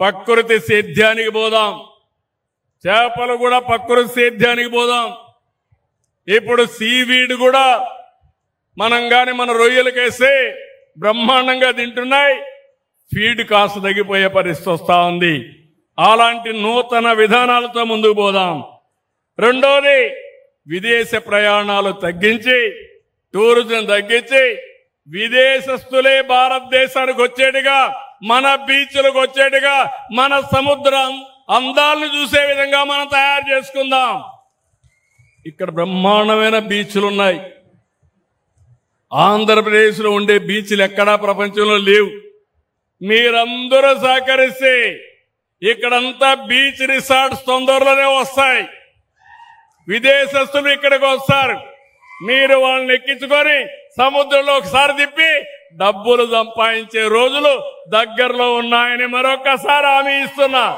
ప్రకృతి సేద్యానికి పోదాం. చేపలు కూడా ప్రకృతి సేద్యానికి పోదాం. ఇప్పుడు సీవీడ్ కూడా మనం గాని మన రొయ్యలకేస్తే బ్రహ్మాండంగా తింటున్నాయి. ఫీడ్ కాస్త తగ్గిపోయే పరిస్థితి వస్తూ ఉంది. అలాంటి నూతన విధానాలతో ముందుకు పోదాం. రెండోది, విదేశ ప్రయాణాలు తగ్గించి, టూరిజం తగ్గించి, విదేశస్తులే భారతదేశానికి వచ్చేట్టుగా, మన బీచ్లకు వచ్చేట్టుగా, మన సముద్ర అందాలను చూసే విధంగా మనం తయారు చేసుకుందాం. ఇక్కడ బ్రహ్మాండమైన బీచ్లు ఉన్నాయి. ఆంధ్రప్రదేశ్లో ఉండే బీచ్లు ఎక్కడా ప్రపంచంలో లేవు. మీరందరూ సహకరిస్తే ఇక్కడంతా బీచ్ రిసార్ట్స్ తొందరలోనే వస్తాయి. విదేశస్తులు ఇక్కడికి వస్తారు. మీరు వాళ్ళని ఎక్కించుకొని సముద్రంలో ఒకసారి తిప్పి డబ్బులు సంపాదించే రోజులు దగ్గరలో ఉన్నాయని మరొకసారి హామీ ఇస్తున్నా.